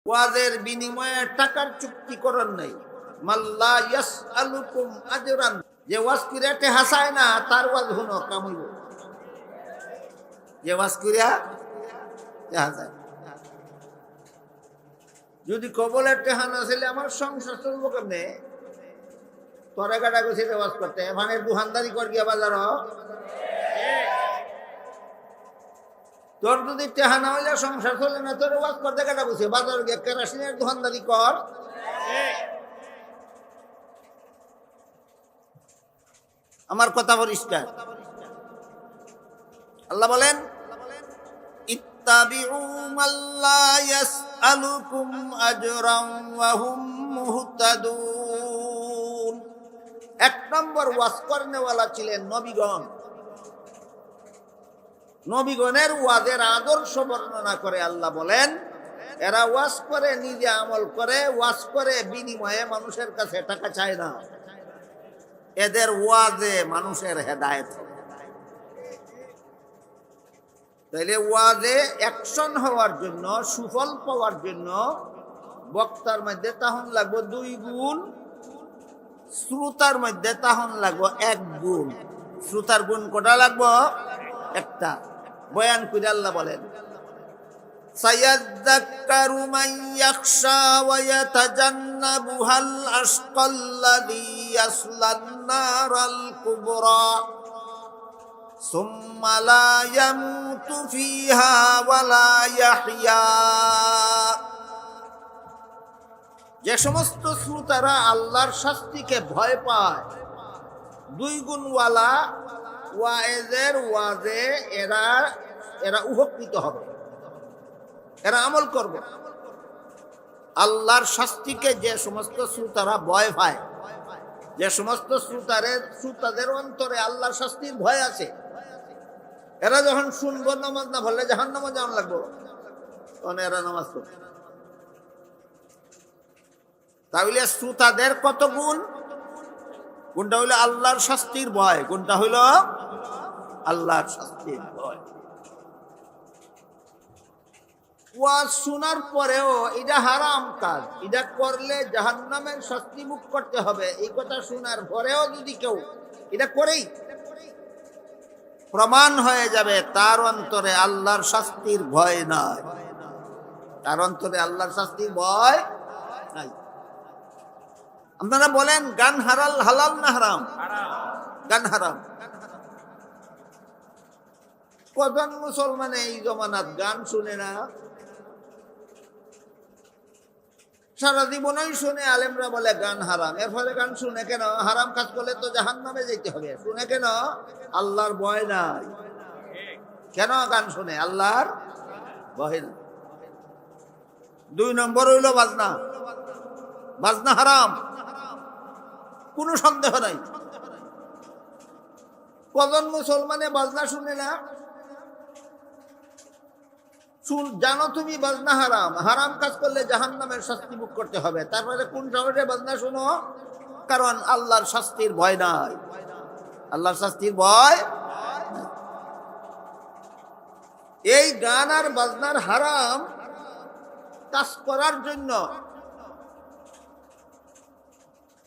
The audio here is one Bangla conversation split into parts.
ওয়াজের বিনিময়ে টাকার চুক্তি করার নাই। মাল্লা ইয়াসআলুকুম আজরান, যে ওয়াজ কইরা টেহা চায় না তার ওয়াজ হনো কাম হইব। যে ওয়াজ কইরা টেহা চায়, যদি কবলের টেহা না ছেলে আমার সংসার চলবো কেমনে? তোরে কাটা গেছে ওয়াজ করতে, মানে দোকানদারি কর গিয়া বাজার। তোর যদি টেহা না হইলে সংসার চলে না, তোর ওয়াজ করতে কাটা গেছে বাজার গিয়া কেরাসিনের দোকানদারি কর। আমার কথা পরিষ্কার। আল্লাহ বলেন ইত্তাবিউ মাল্লা ইয়াসআলুকুম আজরান ওয়া হুম মুহতাদুন। এক নম্বর ওয়াজ করনেওয়ালা ছিলেন নবীগণ। নবীগণের ওয়াজের আদর্শ বর্ণনা করে আল্লাহ বলেন এরা ওয়াজ করে নিজে আমল করে, ওয়াজ করে বিনিময়ে মানুষের কাছে টাকা চায় না। এদের ওয়াজে মানুষের হেদায়েত। তাইলে ওয়াজে অ্যাকশন হওয়ার জন্য, সুফল পাওয়ার জন্য বক্তার মধ্যে তাহন লাগবে 2 গুণ, শ্রোতার মধ্যে তাহন লাগবে 1 গুণ। শ্রোতার গুণ কটা লাগবে? 1টা। বয়ান করে আল্লাহ বলেন সায়াযাক্কারু মান ইয়াখশা ওয়া ইয়াতাজান্নাবুহাল আশকাল্লাযী ইয়াসলান নারাল কুবরা সুম্মা লা ইয়ামুতু ফিহা ওয়া লা ইয়াহইয়া। যে সমস্ত শ্রোতারা আল্লাহর শাস্তিকে ভয় পায়, 2 গুণওয়ালা ওয়াজের ওয়াজে এরা উপকৃত হবে, এরা আমল করবে। আল্লাহর শাস্তিকে যে সমস্ত শ্রোতারা ভয় পায়, যে সমস্ত শ্রোতাদের অন্তরে আল্লাহর শাস্তির ভয় আছে, এরা যখন শুনবো নামাজ না পড়লে জাহান্নামে যাওয়া লাগবো, তখন এরা নামাজ পড়বে। তাহলে শ্রোতাদের কত গুণ? কোনটা হইল আল্লাহর শাস্তির ভয়, কোনটা হইল আল্লাহর শাস্তির ভয়। ওয়াজ শোনার পরেও এটা হারাম কাজ, এটা করলে জাহান্নামের শাস্তি মুখ করতে হবে, এই কথা শোনার পরেও যদি কেউ এটা করেই, প্রমাণ হয়ে যাবে তার অন্তরে আল্লাহর শাস্তির ভয় নাই, তার অন্তরে আল্লাহর শাস্তির ভয় নাই। আপনারা বলেন গান হালাল না হারাম? গান হারাম। কজন মুসলমান এই জমানাত গান শুনে না? সারা জীবনই শুনে, আলেমরা বলে গান হারাম। এর ফলে গান শুনে কেন? হারাম কাজ করলে তো জাহান্নামে যেতে হবে। শুনে কেন? আল্লাহর ভয় নাই। কেন গান শুনে? আল্লাহর ভয় নাই। 2 নম্বর হইল বাজনা। বাজনা হারাম, কোনো সন্দেহ নাই। কজন মুসলমানে বাজনা শুনে না? জানো তুমি বাজনা হারাম, হারাম কাজ করলে জাহান্নামের শাস্তি মুখ করতে হবে, তারপরে কোন শহরে বাজনা শুনো? কারণ আল্লাহর শাস্তির ভয় নাই, আল্লাহর শাস্তির ভয়। এই গান আর বাজনার হারাম কাজ করার জন্য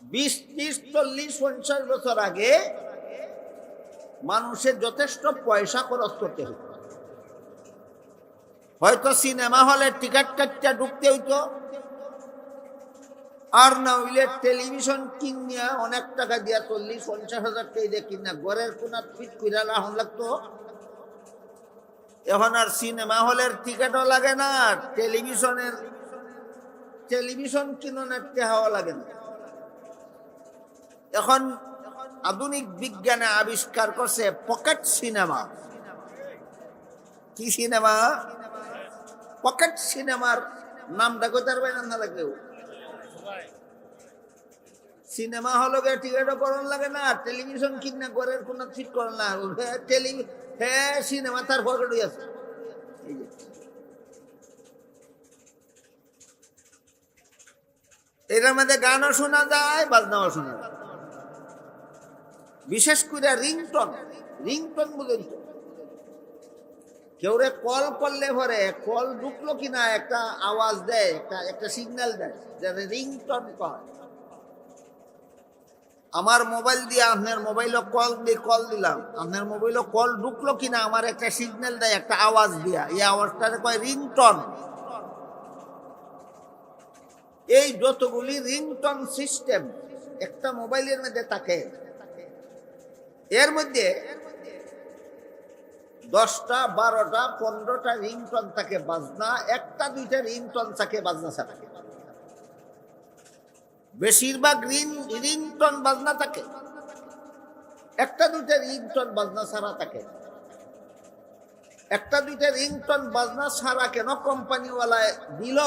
20, 30, 40, 50 বছর আগে মানুষের যথেষ্ট পয়সা খরচ করতে হতো। হয়তো সিনেমা হলে টিকিট কাটতে ঢুকতে হইতো, আর না হইলে টেলিভিশন কিনিয়া অনেক টাকা দিয়া 40-50 হাজার টাকা দিয়ে কিনা ঘরের কোনা ফিট করে রাখুন লাগতো। এখন আর সিনেমা হলের টিকিটও লাগে না, টেলিভিশন কিনোনের টাকাও লাগে না। এখন আধুনিক বিজ্ঞানে আবিষ্কার করছে পকেট সিনেমা। কি সিনেমা? পকেট সিনেমার নামটা কইতে পারবেন আপনারা কেউ? সিনেমা হলে টিকিটও করার লাগে না, টেলিভিশন কিনা ঘরের কোন ফিট করার না, সিনেমা তার পকেটই আছে। এটার মধ্যে গানও শোনা যায়, বাজনাও শোনা যায়। বিশেষ করে রিংটন বুঝেন তো? কেউ রে কল করলে পরে কল ঢুকলো কিনা একটা আওয়াজ দেয়, একটা সিগন্যাল দেয়, যাতে রিংটন কয়। আমার মোবাইল দিয়ে আপনার মোবাইলে কল দিলাম, আপনার মোবাইলে কল ঢুকলো কিনা আমার একটা সিগন্যাল দেয়, একটা আওয়াজ দিয়া, এই আওয়াজটারে কয় রিংটন। এই যতগুলি রিংটন সিস্টেম একটা মোবাইলের মধ্যে থাকে, এর মধ্যে 10টা 12টা 15টা রিংটন থাকে বাজনা, একটা দুইটা রিংটন থাকে বাজনা ছাড়া। বেশিরভাগ রিংটন বাজনা থাকে, একটা দুইটা রিংটন বাজনা ছাড়া থাকে। একটা দুইটা রিংটন বাজনা ছাড়া কেন কোম্পানিওয়ালায় দিল?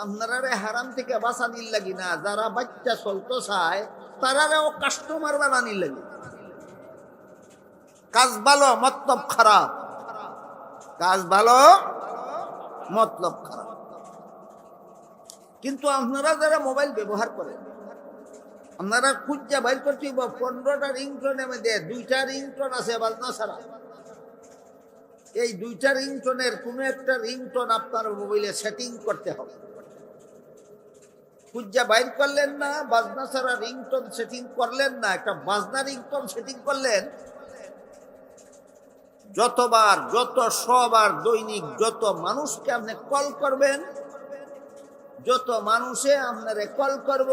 আপনারা হারাম থেকে বাঁচানির লাগি না, যারা বাচ্চা চলতে চায় তারাও কাস্টমার বানানির লাগি। কাজ ভালো মতলব খারাপ, কাজ ভালো মতলব খারাপ। কিন্তু আপনারা যারা মোবাইল ব্যবহার করেন, আপনারা খুঁজে বাইর করতে 15টা রিংটনের মধ্যে 2টা রিংটন আছে বাজনা ছাড়া। এই 2টা রিংটনের কোনো একটা রিংটন আপনার মোবাইলে সেটিং করতে হবে। খুঁজে বাইর করলেন না, বাজনা ছাড়া রিংটন সেটিং করলেন না, একটা বাজনা রিংটন সেটিং করলেন। যতবার যত সবার দৈনিক যত মানুষকে আপনি কল করবেন, যত মানুষে আপনারে কল করব,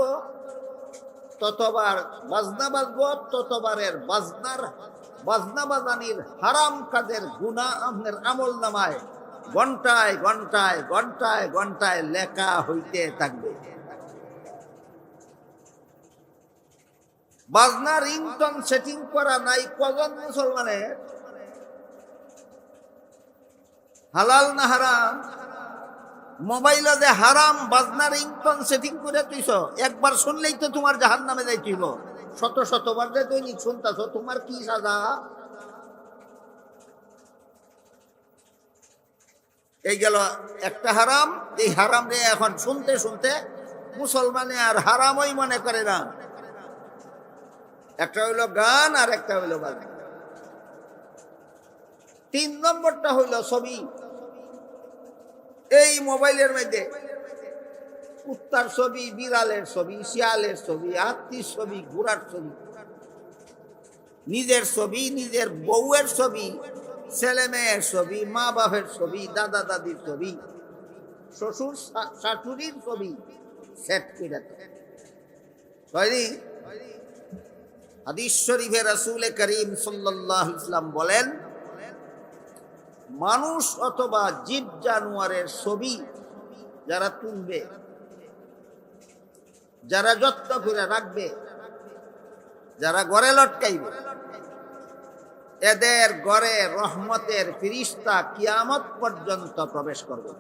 ততবার বাজনা বাজবো, ততবারের বাজনা বাজানির হারাম কাজের গুনাহ আপনার আমল নামায় ঘন্টায় ঘন্টায় ঘন্টায় ঘন্টায় লেখা হইতে থাকবে। বাজনা রিংটন সেটিং করা নাই কজন মুসলমানের? হালাল না হারাম? মোবাইলে যে হারাম বাজনা রিংটন সেটিং করে তুইছ, একবার শুনলেই তো তোমার জাহান্নামে যাইতেইব। শত শতবার যে দৈনিক শুনতাছ, তোমার কি সাজা? এই গেল একটা হারাম। এই হারাম রে এখন শুনতে শুনতে মুসলমানে আর হারামই মনে করে না। একটা হইল গান আর একটা হইল বাজনা। 3 নম্বরটা হইল ছবি। এই মোবাইলের মধ্যে কুত্তার ছবি, বিড়ালের ছবি, শিয়ালের ছবি, হাতির ছবি, ঘোড়ার ছবি, নিজের ছবি, নিজের বউয়ের ছবি, ছেলে মেয়ের ছবি, মা বাপের ছবি, দাদা দাদির ছবি, শ্বশুর শাশুড়ির ছবি সেট করে তৈরি। হাদিস শরীফে রাসূল করিম সাল্লাল্লাহু আলাইহি ওয়াসাল্লাম বলেন, মানুষ অথবা জীব জানোয়ারের ছবি যারা তুলবে, যারা যত্ন করে রাখবে, যারা ঘরে লটকাইবে, এদের ঘরে রহমতের ফিরিস্তা কিয়ামত পর্যন্ত প্রবেশ করবে।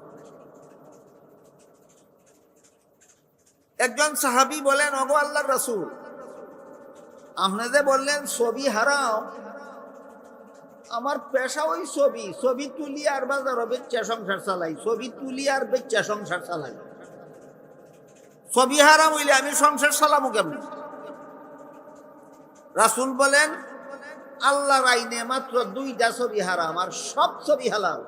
একজন সাহাবী বলেন, ওগো আল্লাহর রাসূল, আপনি যে বললেন ছবি হারাম, আমার পেশা ওই ছবি তুলি আর বাজার বেচা সংসার চালাই, ছবি তুলি আর বেচা সংসার চালাই। ছবি হারাম হইলে আমি সংসার চালামু কেমন? রাসূল বলেন, আল্লাহর আইনে মাত্র 2টা ছবি হারাম, আর সব ছবি হালাল।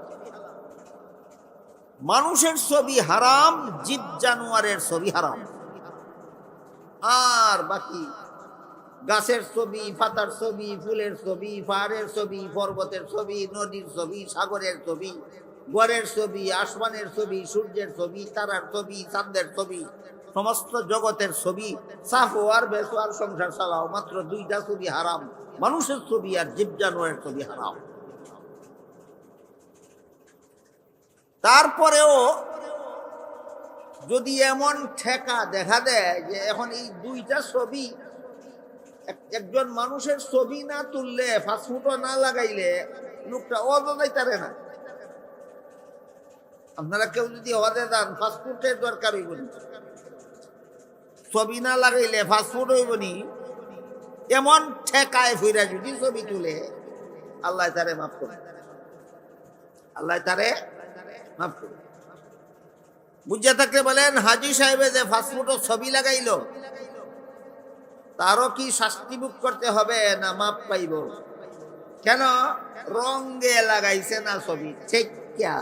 মানুষের ছবি হারাম, জীব জানোয়ারের ছবি হারাম, আর বাকি গাছের ছবি, পাতার ছবি, ফুলের ছবি, পাহাড়ের ছবি, পর্বতের ছবি, নদীর ছবি, সাগরের ছবি, ঘরের ছবি, আসমানের ছবি, সূর্যের ছবি, তারার ছবি, চাঁদের ছবি, সমস্ত জগতের ছবি, সাফো আর বেসো আর সংসার চালাও, মাত্র 2টা ছবি হারাম, মানুষের ছবি আর জীব জানোয়ারের ছবি হারাম। তারপরেও যদি এমন ঠেকা দেখা দেয় যে এখন এই 2টা ছবি, একজন মানুষের ছবি না তুললে, ফাস্টফুডও না লাগাইলে লোকটা অজাই তারে না। আপনারা কেউ যদি হজে যান, ফাস্টফুডের দরকার হইব নি, ছবি না লাগাইলে ফাস্টফুড হইব নি, এমন ঠেকায় ফিরা যদি ছবি তুলে, আল্লাহ তারে মাফ করে, আল্লাহ তারে মাফ করে। বুঝে থাকলে বলেন, হাজি সাহেবে যে ফাস্টফুডও ছবি লাগাইলো, তারও কি শাস্তি ভোগ করতে হবে না মাপ পাইব? কেন? রঙে লাগাইছে না ছবি ঠেক্কা।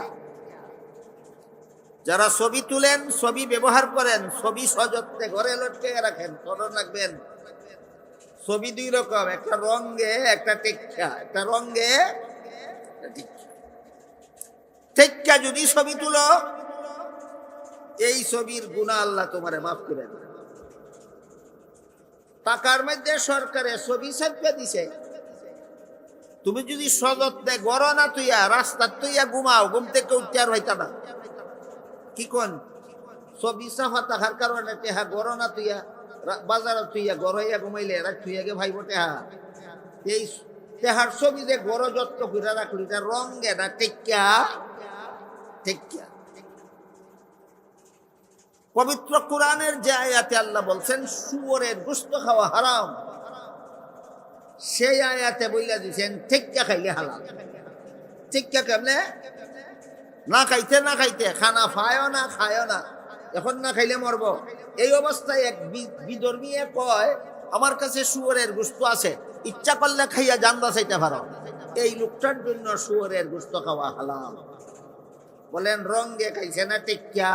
যারা ছবি তুলেন, ছবি ব্যবহার করেন, ছবি সযত্নে ঘরে লটকে রাখেন, স্মরণ রাখবেন ছবি দুই রকম, একটা রঙে একটা টেক্কা। একটা রঙে টেক্কা যদি ছবি তুলো, এই ছবির গুনাহ আল্লাহ তোমারে মাফ করে দেবে। টাকার মধ্যে সরকারে ছবি ছাপিয়ে দিছে, তুমি যদি সযত্নে গড় না তুইয়া রাস্তার তুইয়া ঘুমাও, ঘুম থেকে উঠতে আর হইতা না। কি কোন? ছবি সাফা থাকার কারণে টেহা গড় না তুইয়া বাজারে তুইয়া গড় হইয়া ঘুমাইলে রাখ তুইয়াকে ভাইব টেহা। এই টেহার ছবি যে গড় যত্ন করে রাখলি, তার রঙে না টেক্কা টেক্কা। পবিত্র কোরআনের যে আয়াতে আল্লাহ বলছেন শুয়োরের গোশত খাওয়া হারাম, সেই আয়াতে বইলা দিছেন টেক্কা খাইলে হালাল। টেক্কা কেমনে? না খাইতে না খাইতে, খানা খায়ও না খায়ও না, এখন না খাইলে মরব। এই অবস্থায় এক বিধর্মীয়ে কয় আমার কাছে শুয়োরের গোশত আছে, ইচ্ছা করলে খাইয়া জানবা চাইতে পারো। এই লোকটার জন্য শুয়োরের গোশত খাওয়া হালাল। বলেন রঙে খাইছে না টেক্কা?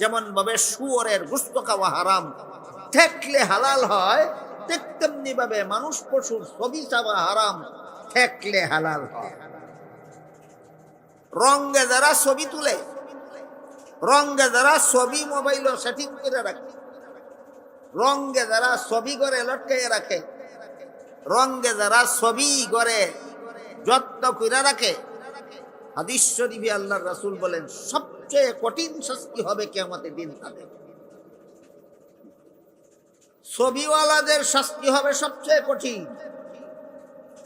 যেমন ভাবে শুয়োরের গোশত খাওয়া হারাম ঠেকলে হালাল হয়, তেমনি ভাবে মানুষ পশুর ছবি চাওয়া হারাম ঠেকলে হালাল হয়। রঙে যারা ছবি তুলে, রঙে যারা ছবি মোবাইল সেটিং করে রাখে, রঙে যারা ছবি করে লটকাইয়ে রাখে, রঙে যারা ছবি করে যত্ন করে রাখে, হাদিস শরীফে আল্লাহর রাসূল বলেন সবচেয়ে কঠিন শাস্তি হবে কিয়ামতের দিন তাদের। ছবিওয়ালাদের শাস্তি হবে সবচেয়ে কঠিন।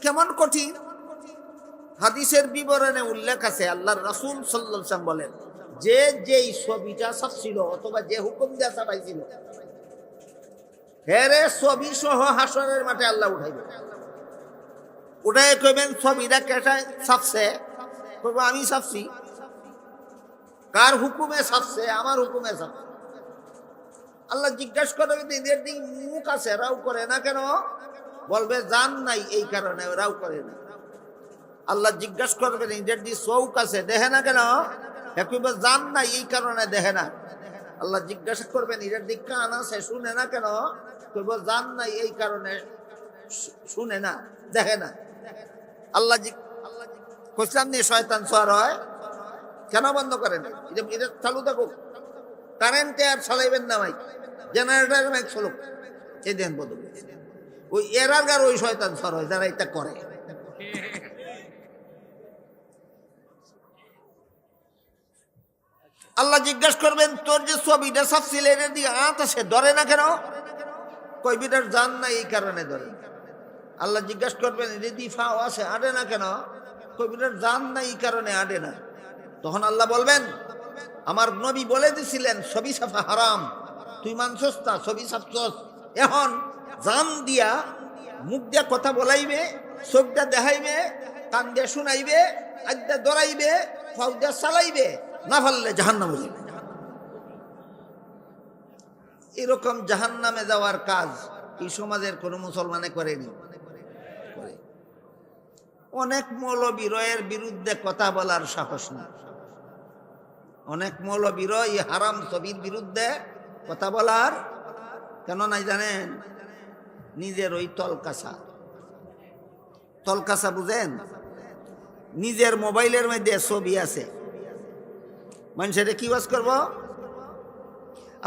কেমন কঠিন? হাদিসের বিবরণে উল্লেখ আছে, আল্লাহর রাসূল সাল্লাল্লাহু আলাইহি ওয়াসাল্লাম বলেন যে যেই ছবিটা ছাপছিল অথবা যে হুকুম দেয়া ছাপাইছিল, হেরে ছবি সহ হাসরের মাঠে আল্লাহ উঠাইবে। উঠাই কইবেন ছবিটা কেটে ছাপছে? কইব আমি ছাপছি। কার হুকুমে ছাপছে? আমার হুকুমে ছাপছে। আল্লাহ জিজ্ঞাসা করবে এদের দিক মুখ আছে, রাও করে না কেন? বলবে জান নাই, এই কারণে রাও করে না। আল্লাহ জিজ্ঞাসা করবেন এদের দিক চৌক আছে, দেখে না কেন? কইবে জান নাই, এই কারণে দেখে না। আল্লাহ জিজ্ঞাসা করবেন এদের দিক কান আছে, শুনে না কেন? কইব জান নাই, এই কারণে শুনে না, দেখে না। আল্লাহ কইলাম নিয়ে শয়তান সর হয় কেন? বন্ধ করেন, এটা চালু থাকুক, কারেন্টে আর চালাইবেন না, মাইক জেনারেটর মাইক চলুক, এই দেন বদল। ওই এরার ওই শয়তান সর হয় যারা এটা করে। আল্লাহ জিজ্ঞাসা করবেন তোর যে ছবিটা ছাপছিল এটার দিকে আঁত আছে, ধরে না কেন? কইবিটার জান না, এই কারণে ধরে। আল্লাহ জিজ্ঞাসা করবেন এটার দিয়ে ফাও আছে, আঁটে না কেন? কইবিটার জান না, এই কারণে আঁটে না। তখন আল্লাহ বলবেন আমার নবী বলে দিছিলেন ছবি ছাপা হারাম, তুই মানছস তা, ছবি ছাপছস। এখন জান দিয়া মুখ দিয়া কথা বলাইবে, চোখটা দেখাইবে, কান দিয়া শুনাইবে, আড্ডা দৌড়াইবে, ফাউ দিয়া চালাইবে, না পারলে জাহান্নামে যাবে। এরকম জাহান্নামে যাওয়ার কাজ এই সমাজের কোন মুসলমানে করেনি। অনেক মৌলবীর এর বিরুদ্ধে কথা বলার সাহস না। অনেক মৌলবীর এই হারাম ছবির বিরুদ্ধে কথা বলার কেন নাই জানেন? নিজের ওই তলকাসা, তলকাসা বুঝেন? নিজের মোবাইলের মধ্যে ছবি আছে, মানুষের কি ওয়াজ করব?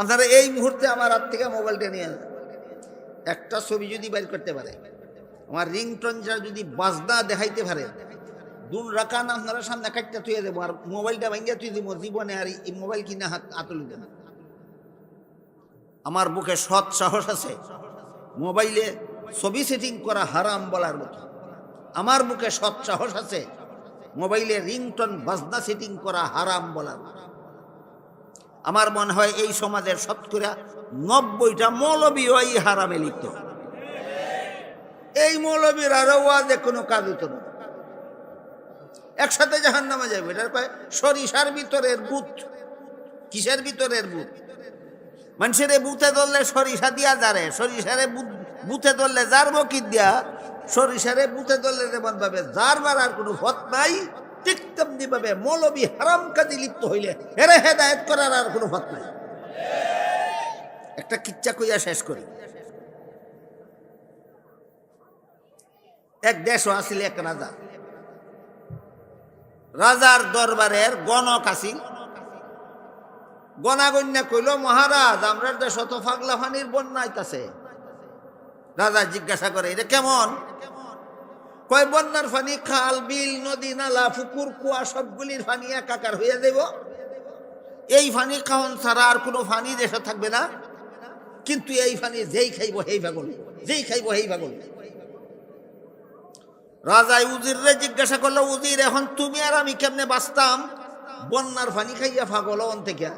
আপনারা এই মুহূর্তে আমার হাত থেকে মোবাইলটা নিয়ে একটা ছবি যদি বাইর করতে পারে, আমার রিংটোনটা যদি বাজনা দেখাইতে পারে, দুন রাখান আপনারা সামনে কাটটা তুই দেবো, আর মোবাইলটা ভাঙ্গিয়া তুই দিব জীবনে, আর এই মোবাইল কিনে হাত আতলি দেব। আমার বুকে সৎ সাহস আছে মোবাইলে ছবি সেটিং করা হারাম বলার মতো। আমার বুকে সৎ সাহস আছে মোবাইলে রিংটোন বাজনা সেটিং করা হারাম বলার মতো। আমার মনে হয় এই সমাজের শতকরা 90টা মৌলবী ওই হারামে লিপ্ত। এই মৌলবীর আরো ওয়াজে কোনো কাজ হতো না, একসাথে জাহান্নামে যাবে। এটার কয় সরিষার ভিতরের বুথ। কিসের ভিতরের বুথ? মানুষের বুথে ধরলে সরিষা দিয়া যারে, সরিষারে বুথে ধরলে যার বকির দিয়া সরিষারে বুতে দলে যেমন ভাবে যার মারার কোনো ভত নাই, ঠিক তেমনি ভাবে মৌলবী হারাম কাজে লিপ্ত হইলে এরে হেদায়েত করার আর কোনো ভত নাই। একটা কিচ্ছা কইয়া শেষ করি। এক দেশও আসিল এক রাজা, রাজার দরবারের গণক আসিল। গণাগণ্যা কইল, মহারাজ আমরা দেশ তো ফাগলা ফানির বন্যা আইতাছে। রাজা জিজ্ঞাসা করে, এটা কেমন? কয়, বন্যার ফানি খাল বিল নদী নালা পুকুর কুয়া সবগুলির ফানি একাকার হইয়া দেব। এই ফানি খাওন ছাড়া আর কোনো ফানি দেশে থাকবে না, কিন্তু এই ফানি যেই খাইব হেই পাগল, যেই খাইব হেই পাগল। রাজা উজিরে জিজ্ঞাসা করলো, উজির এখন তুমি আর আমি কেমনে বাঁচতাম বন্যার ফানি খাইয়া পাগল অন থেকে?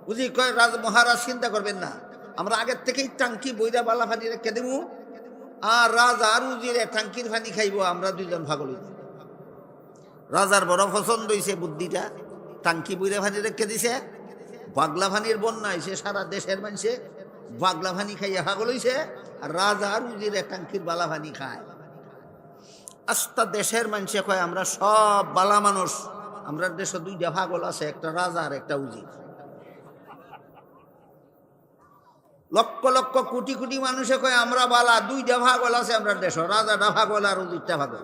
উজির কয়, মহারাজ চিন্তা করবেন না, আমরা আগের থেকেই টাঙ্কি বইরা বালা ফানি রেখে দেবো, আর রাজা আর উজিরে টাঙ্কির ফানি খাইব, আমরা দুইজন পাগল হইব। রাজার বড় পছন্দ হয়েছে বুদ্ধিটা, টাঙ্কি বইরা ফানি রেখে দিছে। বাগলা ফানির বন্যা হয়েছে, সারা দেশের মানুষে বাগলা ফানি খাইয়া পাগল হয়েছে, আর রাজা আর উজিরে টাঙ্কির বালা ফানি খায়। আস্তা দেশের মানুষে কয়, আমরা সব বালা মানুষ, আমরা দেশে দুইটা পাগল আছে, একটা রাজা আর একটা উজির। লক্ষ লক্ষ কোটি কোটি মানুষে কয়, আমরা বালা, দুইটা পাগল আছে আমরা দেশ, রাজাটা পাগল আর উজিরটা পাগল।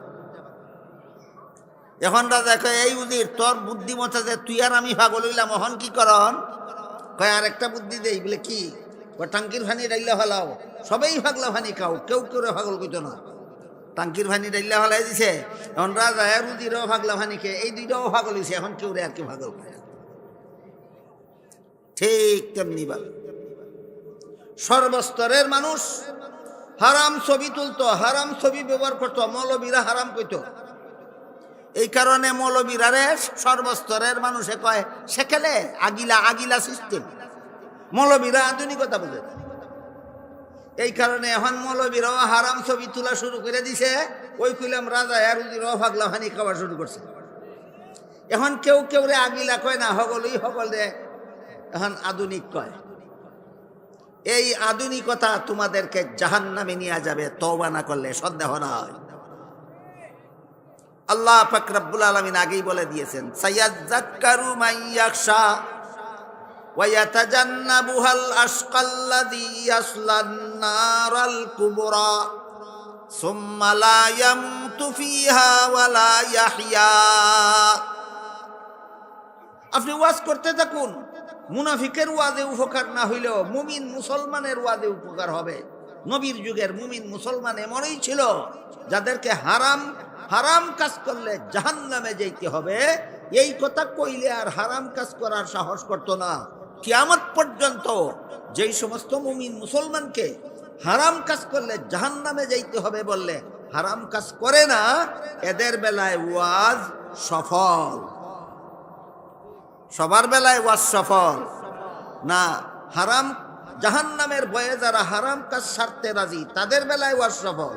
এখন রাজা কয়, এই উজির তোর বুদ্ধিমতা যে তুই আর আমি পাগল হইলাম, এখন কি করন? কয়, আর একটা বুদ্ধি দেই। বলে কি? টাঙ্কির ফানি ডাইলা ফেলাও, সবাই পাগলা ফানি খাও, কেউ কেউ পাগল কইতো না। টাঙ্কির ফানি ডাইলা ফেলাই দিছে। এখন রাজা আর উজিরও পাগলা ফানি খেয়ে এই দুইটাও পাগল হয়েছে, এখন কেউ আর কি পাগল খায়। ঠিক তেমনি বা সর্বস্তরের মানুষ হারাম ছবি তুলতো, হারাম ছবি ব্যবহার করতো, মৌলবীরা হারাম কইতো। এই কারণে মৌলবীরারে সর্বস্তরের মানুষে কয় সেকেলে আগিলা, আগিলা সিস্টেম। মৌলবীরা আধুনিকতা বোঝে। এই কারণে এখন মৌলবীরাও হারাম ছবি তোলা শুরু করে দিছে। ওই কইলাম রাজা আর উজিরও পাগলা ফানি খাওয়া শুরু করছে। এখন কেউ কেউ রে আগিলা কয় না, হগলই হগল রে এখন আধুনিক কয়। এই আধুনিকতা তোমাদেরকে জাহান্নামে নিয়ে যাবে তওবা না করলে, সন্দেহ নয়। আল্লাহ পাক রব্বুল আলামিন আগেই বলে দিয়েছেন, সায়াযাক্কারু মান ইয়াখশা ওয়া ইয়াতাজান্নাবুহাল আশকাল্লাযী ইয়াসলান নারাল কুবরা সুম্মা লা ইয়ামুতু ফিহা ওয়া লা ইয়াহইয়া। আপনি ওয়াজ করতে থাকুন, মুনাফিকের ওয়াজে উপকার না হইলেও মুমিন মুসলমানের ওয়াজে উপকার হবে। নবীর যুগের মুমিন মুসলমান এমনই ছিল, যাদেরকে হারাম হারাম কাজ করলে জাহান্নামে যেতে হবে এই কথা কইলে আর হারাম কাজ করার সাহস করত না। কিয়ামত পর্যন্ত যেই সমস্ত মুমিন মুসলমানকে হারাম কাজ করলে জাহান্নামে যাইতে হবে বললে হারাম কাজ করে না, এদের বেলায় ওয়াজ সফল। সবার বেলায় ওয়াজ সফল না। হারাম জাহান্নামের ভয়ে যারা হারাম কাজ ছাড়তে রাজি, তাদের বেলায় ওয়াজ সফল।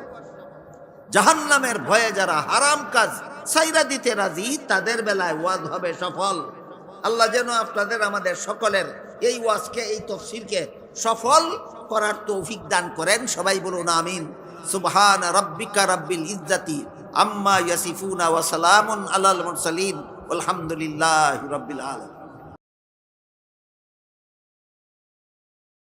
জাহান্নামের ভয়ে যারা হারাম কাজ ছাইরা দিতে রাজি, তাদের বেলায় ওয়াজ হবে সফল। আল্লাহ যেন আপনাদের আমাদের সকলের এই ওয়াজকে, এই তাফসীরকে সফল করার তৌফিক দান করেন। সবাই বলুন আমিন। সুবহান রাব্বিকা রাব্বিল ইজ্জাতি আম্মা ইয়াসিফুনা ওয়া সালামুন আলাল মুরসালিন আলহামদুলিল্লাহি রাব্বিল আলামিন।